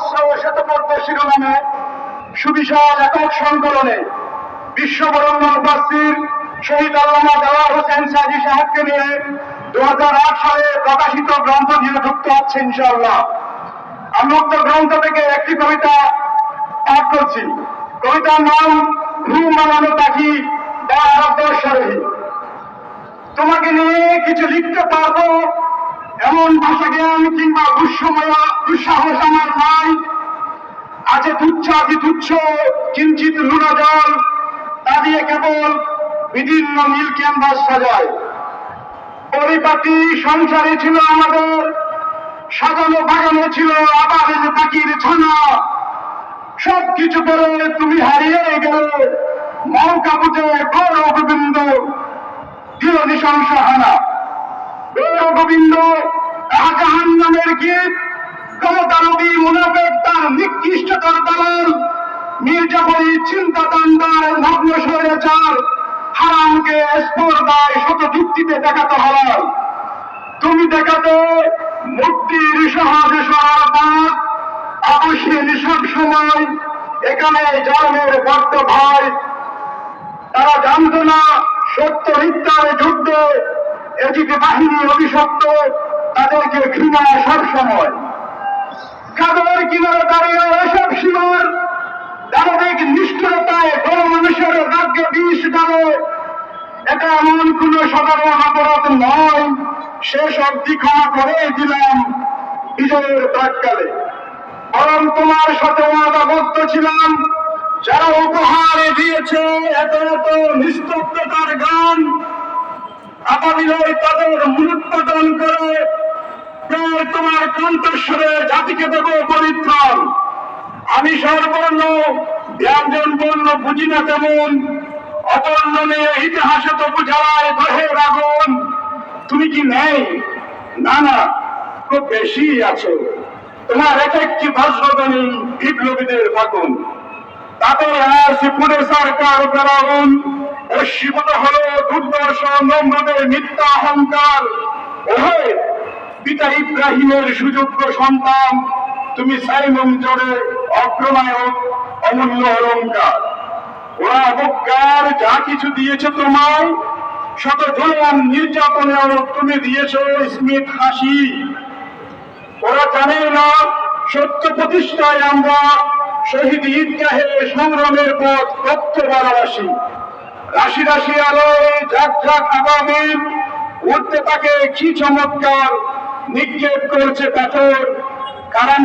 সহস্র শতপদ্ম শিরোনামে সুবিশাল একক সংকলনে বিশ্ববরণ্য মুফাসসির শহীদ আল্লামা দেওয়ার হোসেন সাইদী সাহেবকে নিয়ে 2008 সালে প্রকাশিত গ্রন্থ নিয়ে যুক্ত হচ্ছে ইনশাআল্লাহ। আমি উক্ত গ্রন্থ থেকে একটি কবিতা পাঠ করছি। কবিতার নাম ঘুম বানানো পাখি বা আরবদর্শারোহী। তোমাকে নিয়ে কিছু লিখতে পারবো এমন ভাষা জ্ঞান কিংবা দুঃসাহস আমার নাই। আছে তুচ্ছ আতি তুচ্ছ কিঞ্চিত লুনা জল, তা দিয়ে কেবল বিদীর্ণ নীল ক্যানভাস সাজায়। পরিপাটি সংসারে ছিল আমাদের, সাজানো বাগানো ছিল আবারের পাখির ছানা। সবকিছু করে তুমি হারিয়ে গেলে মৌকা বুঝে গৌর গোবিন্দ দিল নৃশংস হানা। গৌর গোবিন্দ জাহান নামের গীত, ক্ষমতারবী মুনাফেক তার নিকৃষ্টতার দালাল, মির্জাফরি চিন্তা দান্দার নগ্ন স্বৈরাচার, হারামকে স্পর্ধায় শত যুক্তিতে দেখাতে হারাল। তুমি দেখাতে মুক্তির সহজ সরলতার, আপসহীন সব সময় এখানে জন্মের বড্ড ভয়। তারা জানত না সত্য মিথ্যার যুদ্ধে এজিট বাহিনী অভিশপ্ত, তাদেরকে ঘৃণা সব সময়। কাদের কিনারে দাঁড়িয়ে এসব সীমার দানবিক নিষ্ঠুরতায় বড় মানুষের ভাগ্যে বিষ ডালে। এটা এমন কোন সাধারণ অপরাধ নয়, শেষ অব্দি ক্ষমা করে দিলাম বিজয়ের প্রাককালে। বরং তোমার সাথে ওয়াদাবদ্ধ ছিলাম, যারা উপহার দিয়েছে এত এত নিস্তব্ধতার গান, আপাবিলয় তাদের মূলোৎপাটন করে তোমার কণ্ঠস্বরে জাতিকে দেব পরিত্রাণ। আমি স্বরবর্ণ ব্যঞ্জন বর্ণ বুঝি না তেমন, অপর্ণ নিয়ে ইতিহাসে তবু জ্বালায় দেহের আগুন। তুমি কি নেই? না না, খুব বেশি আছো। তোমার এক একটি ভাষ্যবাণী বিপ্লবীদের ফাগুন। তাদের পুরে সরকার ফেরাউন অস্বীভূত হলো দুর্দর্শন নম্রদের মিথ্যা অহংকার। ওহে পিতা ইব্রাহিমের সুযোগ্য সন্তান, তুমি সাইমন জোরে অগ্রনায়ক অমূল্য অলঙ্কার। ওরা অবজ্ঞার যা কিছু দিয়েছে তোমায়, শত জুলুম নির্যাতনেও তুমি দিয়েছ স্মিত হাসি। ওরা জানে না সত্য প্রতিষ্ঠায় আমরা শহীদ ঈদগাহে সংগ্রামের পথ রক্ত বারাবাসী। রাশি রাশি আলোয় ঝাঁক ঝাঁক আগামীর উঠতে তাকে কি চমৎকার নিক্ষেপ করছে পাথর। কারা